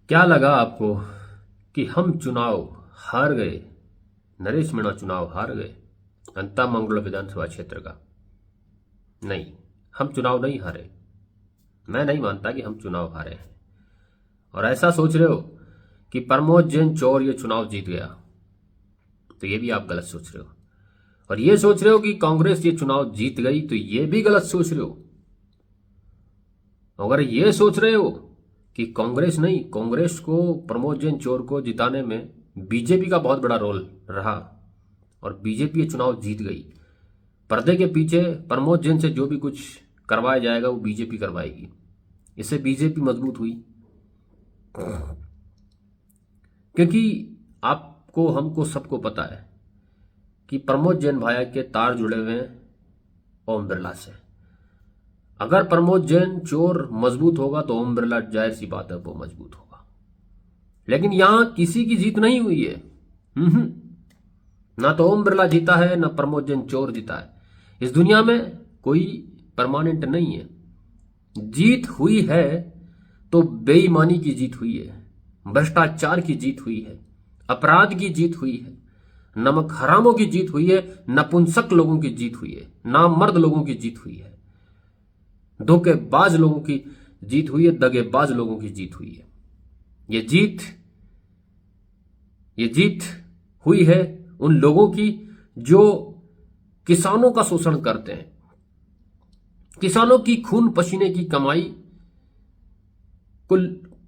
क्या लगा आपको कि हम चुनाव हार गए? नरेश मीणा चुनाव हार गए अंतामंगल विधानसभा क्षेत्र का? नहीं, हम चुनाव नहीं हारे। मैं नहीं मानता कि हम चुनाव हारे हैं। और ऐसा सोच रहे हो कि प्रमोद जैन चोर ये चुनाव जीत गया, तो ये भी आप गलत सोच रहे हो। और ये सोच रहे हो कि कांग्रेस ये चुनाव जीत गई, तो ये भी गलत सोच रहे हो। अगर ये सोच रहे हो कि कांग्रेस नहीं, कांग्रेस को प्रमोद जैन चोर को जिताने में बीजेपी का बहुत बड़ा रोल रहा और बीजेपी ये चुनाव जीत गई, पर्दे के पीछे प्रमोद जैन से जो भी कुछ करवाया जाएगा वो बीजेपी करवाएगी, इससे बीजेपी मजबूत हुई। क्योंकि आपको, हमको, सबको पता है कि प्रमोद जैन भाया के तार जुड़े हुए हैं ओम बिरला से। अगर प्रमोद जैन चोर मजबूत होगा तो ओम बिरला जाहिर सी बात है वो मजबूत होगा। लेकिन यहां किसी की जीत नहीं हुई है। ना तो ओम बिरला जीता है, ना प्रमोद जैन चोर जीता है। इस दुनिया में कोई परमानेंट नहीं है। जीत हुई है तो बेईमानी की जीत हुई है, भ्रष्टाचार की जीत हुई है, अपराध की जीत हुई है, नमक हरामों की जीत हुई है, नपुंसक लोगों की जीत हुई है, नामर्द लोगों की जीत हुई है, धोखेबाज लोगों की जीत हुई है, दगेबाज लोगों की जीत हुई है। ये जीत हुई है उन लोगों की जो किसानों का शोषण करते हैं, किसानों की खून पसीने की कमाई को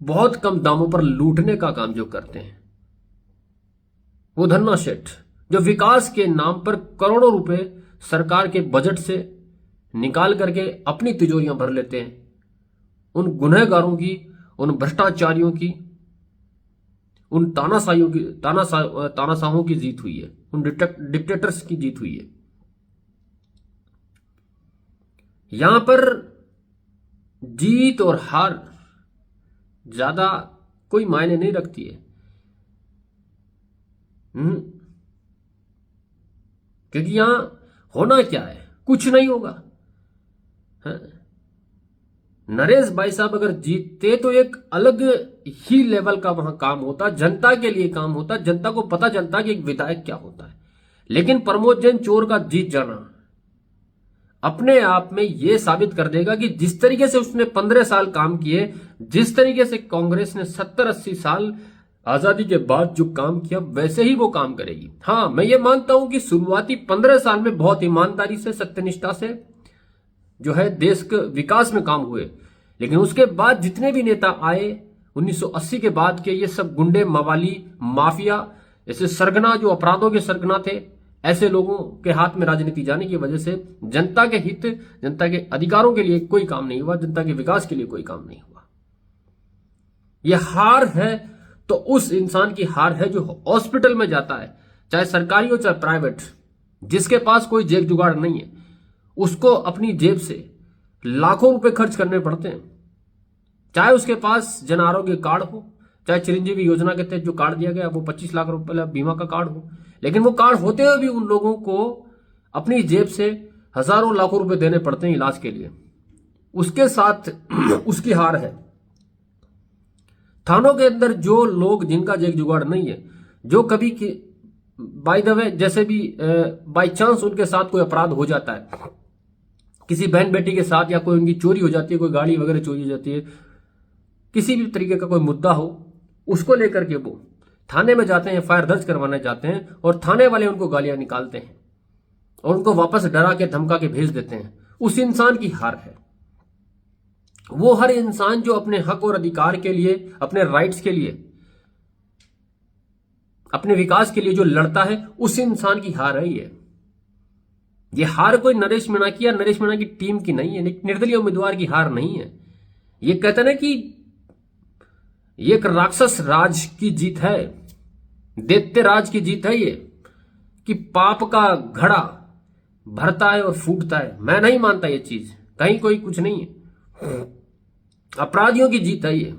बहुत कम दामों पर लूटने का काम जो करते हैं, वो धन्ना सेठ जो विकास के नाम पर करोड़ों रुपए सरकार के बजट से निकाल करके अपनी तिजोरियां भर लेते हैं, उन गुनहगारों की, उन भ्रष्टाचारियों की, उन तानाशाहों की जीत हुई है, उन डिक्टेटर्स की जीत हुई है। यहां पर जीत और हार ज्यादा कोई मायने नहीं रखती है। क्योंकि यहां होना क्या है, कुछ नहीं होगा। नरेश भाई साहब अगर जीतते तो एक अलग ही लेवल का वहां काम होता, जनता के लिए काम होता, जनता को पता चलता कि एक विधायक क्या होता है। लेकिन प्रमोद जैन चोर का जीत जाना अपने आप में यह साबित कर देगा कि जिस तरीके से उसने 15 साल काम किए, जिस तरीके से कांग्रेस ने 70-80 साल आजादी के बाद जो काम किया, वैसे ही वो काम करेगी। हाँ, मैं ये मानता हूं कि शुरुआती 15 साल में बहुत ईमानदारी से, सत्यनिष्ठा से जो है देश के विकास में काम हुए। लेकिन उसके बाद जितने भी नेता आए 1980 के बाद के, ये सब गुंडे, मवाली, माफिया, ऐसे सरगना जो अपराधों के सरगना थे, ऐसे लोगों के हाथ में राजनीति जाने की वजह से जनता के हित, जनता के अधिकारों के लिए कोई काम नहीं हुआ, जनता के विकास के लिए कोई काम नहीं हुआ। यह हार है तो उस इंसान की हार है जो हॉस्पिटल में जाता है, चाहे सरकारी हो चाहे प्राइवेट, जिसके पास कोई जेब जुगाड़ नहीं है, उसको अपनी जेब से लाखों रुपए खर्च करने पड़ते हैं। चाहे उसके पास जन आरोग्य कार्ड हो, चाहे चिरंजीवी योजना के तहत जो कार्ड दिया गया वो 25 लाख रुपए बीमा का कार्ड हो, लेकिन वो कार्ड होते हुए भी उन लोगों को अपनी जेब से हजारों लाखों रुपए देने पड़ते हैं इलाज के लिए। उसके साथ उसकी हार है। थानों के अंदर जो लोग, जिनका जेब जुगाड़ नहीं है, जो कभी बाय द वे, जैसे भी बाई चांस उनके साथ कोई अपराध हो जाता है, किसी बहन बेटी के साथ, या कोई उनकी चोरी हो जाती है, कोई गाड़ी वगैरह चोरी हो जाती है, किसी भी तरीके का कोई मुद्दा हो, उसको लेकर के वो थाने में जाते हैं, एफआईआर दर्ज करवाने जाते हैं, और थाने वाले उनको गालियां निकालते हैं और उनको वापस डरा के, धमका के भेज देते हैं। उस इंसान की हार है। वो हर इंसान जो अपने हक और अधिकार के लिए, अपने राइट्स के लिए, अपने विकास के लिए जो लड़ता है, उस इंसान की हार है ये हार कोई नरेश मीणा की या नरेश मीणा की टीम की नहीं है, निर्दलीय उम्मीदवार की हार नहीं है। ये कहते ना कि ये एक राक्षस राज की जीत है, दैत्य राज की जीत है ये, कि पाप का घड़ा भरता है और फूटता है। मैं नहीं मानता ये चीज, कहीं कोई कुछ नहीं है। अपराधियों की जीत है ये,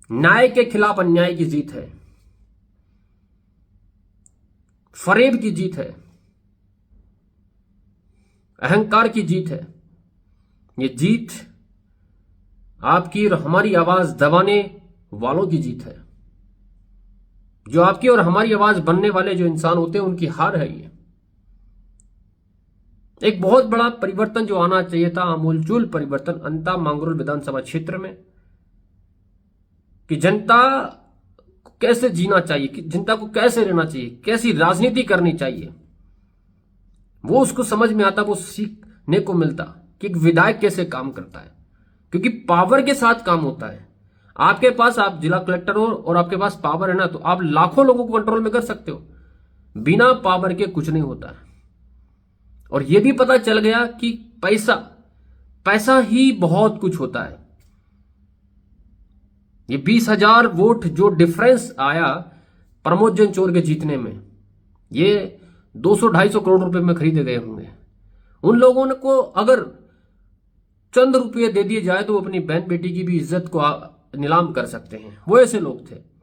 न्याय के खिलाफ अन्याय की जीत है, फरेब की जीत है, अहंकार की जीत है। ये जीत आपकी और हमारी आवाज दबाने वालों की जीत है। जो आपकी और हमारी आवाज बनने वाले जो इंसान होते हैं उनकी हार है ये। एक बहुत बड़ा परिवर्तन जो आना चाहिए था, आमूलचूल परिवर्तन अंता मांगरोल विधानसभा क्षेत्र में, कि जनता को कैसे जीना चाहिए, कि जनता को कैसे रहना चाहिए, कैसी राजनीति करनी चाहिए, वो उसको समझ में आता, वो सीखने को मिलता कि एक विधायक कैसे काम करता है। क्योंकि पावर के साथ काम होता है। आपके पास, आप जिला कलेक्टर हो और आपके पास पावर है ना, तो आप लाखों लोगों को कंट्रोल में कर सकते हो। बिना पावर के कुछ नहीं होता है। और यह भी पता चल गया कि पैसा पैसा ही बहुत कुछ होता है। ये 20,000 वोट जो डिफरेंस आया प्रमोद जैन चोर के जीतने में, ये 200-250 करोड़ रुपए में खरीदे गए होंगे। उन लोगों को अगर चंद रुपये दे दिए जाए तो वो अपनी बहन बेटी की भी इज्जत को नीलाम कर सकते हैं। वो ऐसे लोग थे।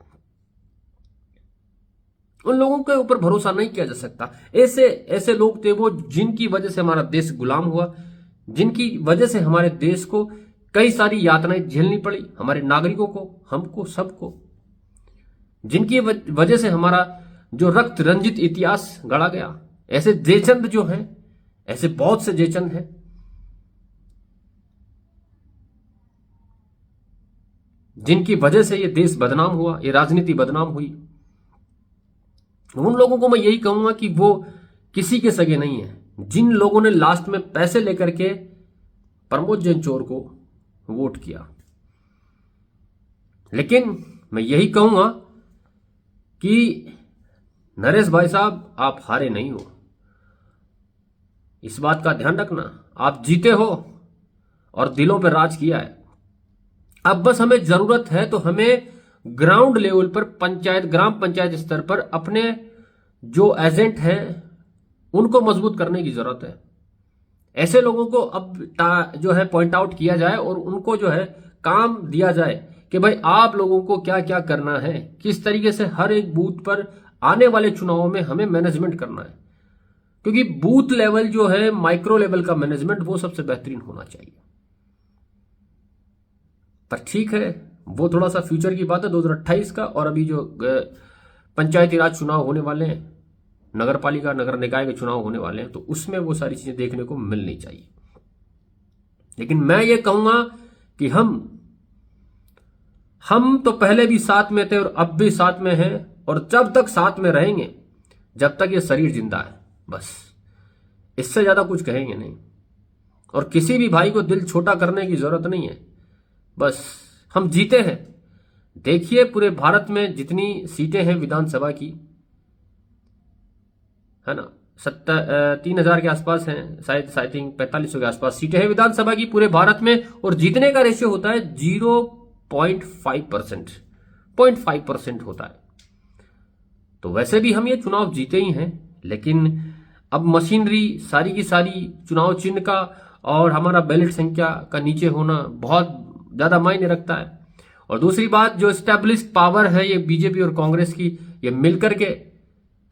उन लोगों के ऊपर भरोसा नहीं किया जा सकता। ऐसे ऐसे लोग थे वो, जिनकी वजह से हमारा देश गुलाम हुआ, जिनकी वजह से हमारे देश को कई सारी यातनाएं झेलनी पड़ी, हमारे नागरिकों को, हमको, सबको, जिनकी वजह से हमारा जो रक्त रंजित इतिहास गढ़ा गया। ऐसे जयचंद जो हैं, ऐसे बहुत से जयचंद हैं जिनकी वजह से ये देश बदनाम हुआ, ये राजनीति बदनाम हुई। उन लोगों को मैं यही कहूंगा कि वो किसी के सगे नहीं है, जिन लोगों ने लास्ट में पैसे लेकर के प्रमोद जैन चोर को वोट किया। लेकिन मैं यही कहूंगा कि नरेश भाई साहब, आप हारे नहीं हो। इस बात का ध्यान रखना, आप जीते हो और दिलों पर राज किया है। अब बस हमें जरूरत है तो हमें ग्राउंड लेवल पर, पंचायत, ग्राम पंचायत स्तर पर अपने जो एजेंट हैं उनको मजबूत करने की जरूरत है। ऐसे लोगों को अब जो है पॉइंट आउट किया जाए और उनको जो है काम दिया जाए कि भाई आप लोगों को क्या क्या करना है, किस तरीके से हर एक बूथ पर आने वाले चुनावों में हमें मैनेजमेंट करना है। क्योंकि बूथ लेवल जो है, माइक्रो लेवल का मैनेजमेंट, वो सबसे बेहतरीन होना चाहिए। पर ठीक है, वो थोड़ा सा फ्यूचर की बात है 2028 का। और अभी जो पंचायती राज चुनाव होने वाले हैं, नगर पालिका, नगर निकाय के चुनाव होने वाले हैं, तो उसमें वो सारी चीजें देखने को मिलनी चाहिए। लेकिन मैं ये कहूंगा कि हम तो पहले भी साथ में थे और अब भी साथ में हैं, और जब तक साथ में रहेंगे, जब तक ये शरीर जिंदा है, बस इससे ज्यादा कुछ कहेंगे नहीं। और किसी भी भाई को दिल छोटा करने की जरूरत नहीं है। बस हम जीते हैं। देखिए पूरे भारत में जितनी सीटें हैं विधानसभा की, है ना, 3,000 के आसपास हैं, शायद 4500 के आसपास सीटें हैं विधानसभा की पूरे भारत में। और जीतने का रेशियो होता है 0.5%, 0.5% होता है। तो वैसे भी हम ये चुनाव जीते ही हैं, लेकिन अब मशीनरी सारी की सारी चुनाव चिन्ह का और हमारा बैलेट संख्या का नीचे होना बहुत ज्यादा मायने रखता है। और दूसरी बात, जो एस्टैब्लिश्ड पावर है ये बीजेपी और कांग्रेस की, ये मिलकर के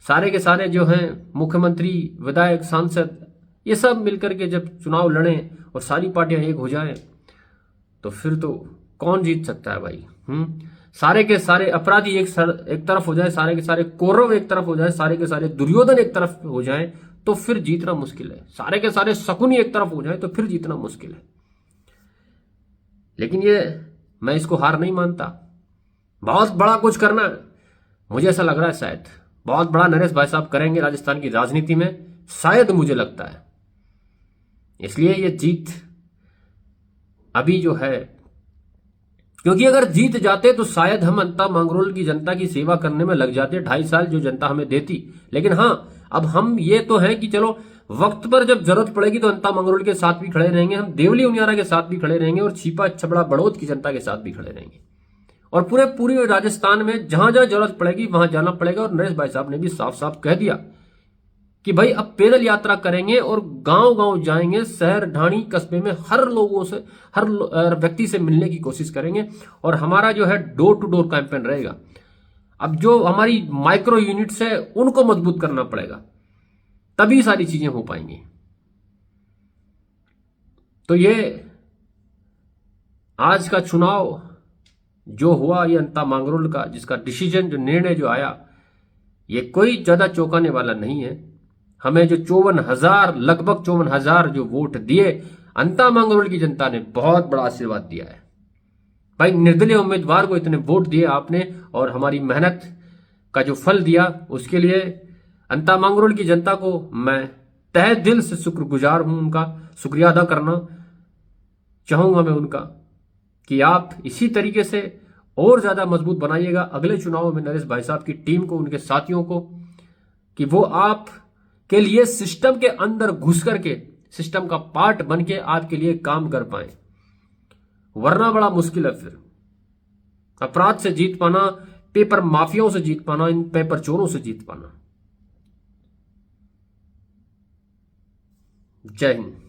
सारे के सारे जो हैं मुख्यमंत्री, विधायक, सांसद, ये सब मिलकर के जब चुनाव लड़ें और सारी पार्टियां एक हो जाएं, तो फिर तो कौन जीत सकता है भाई। सारे के सारे अपराधी एक तरफ हो जाए, सारे के सारे कौरव एक तरफ हो जाए, सारे के सारे दुर्योधन एक तरफ हो जाए, तो फिर जीतना मुश्किल है। सारे के सारे शकुनी एक तरफ हो जाए तो फिर जीतना मुश्किल है। लेकिन ये मैं इसको हार नहीं मानता। बहुत बड़ा कुछ करना है, मुझे ऐसा लग रहा है शायद बहुत बड़ा नरेश भाई साहब करेंगे राजस्थान की राजनीति में, शायद मुझे लगता है। इसलिए ये जीत अभी जो है, क्योंकि अगर जीत जाते तो शायद हम अंता मांगरोल की जनता की सेवा करने में लग जाते, 2.5 साल जो जनता हमें देती। लेकिन हाँ, अब हम ये तो है कि चलो वक्त पर जब जरूरत पड़ेगी तो अंता मंगरोल के साथ भी खड़े रहेंगे, हम देवली उनियारा के साथ भी खड़े रहेंगे, और छिपा छबड़ा बड़ौद की जनता के साथ भी खड़े रहेंगे। और पूरे राजस्थान में जहां जहां जरूरत पड़ेगी वहां जाना पड़ेगा। और नरेश भाई साहब ने भी साफ साफ कह दिया कि भाई अब पैदल यात्रा करेंगे और गांव गांव जाएंगे, शहर ढाणी कस्बे में हर लोगों से, हर व्यक्ति से मिलने की कोशिश करेंगे। और हमारा जो है डोर टू डोर कैंपेन रहेगा। अब जो हमारी माइक्रो यूनिट्स है उनको मजबूत करना पड़ेगा, तभी सारी चीजें हो पाएंगी। तो ये आज का चुनाव जो हुआ ये अंता मांगरोल का, जिसका डिसीजन, जो निर्णय जो आया, ये कोई ज्यादा चौंकाने वाला नहीं है। हमें जो 54,000, लगभग 54,000 जो वोट दिए, अंता मांगरोल की जनता ने बहुत बड़ा आशीर्वाद दिया है। भाई, निर्दलीय उम्मीदवार को इतने वोट दिए आपने, और हमारी मेहनत का जो फल दिया, उसके लिए अंता मांगरोल की जनता को मैं तहे दिल से शुक्रगुजार हूं। उनका शुक्रिया अदा करना चाहूंगा मैं उनका, कि आप इसी तरीके से और ज्यादा मजबूत बनाइएगा अगले चुनाव में नरेश भाई साहब की टीम को, उनके साथियों को, कि वो आप के लिए सिस्टम के अंदर घुस करके, सिस्टम का पार्ट बन के आपके लिए काम कर पाए। वरना बड़ा मुश्किल है फिर अपराध से जीत पाना, पेपर माफियाओं से जीत पाना, इन पेपर चोरों से जीत पाना। जय हिंद।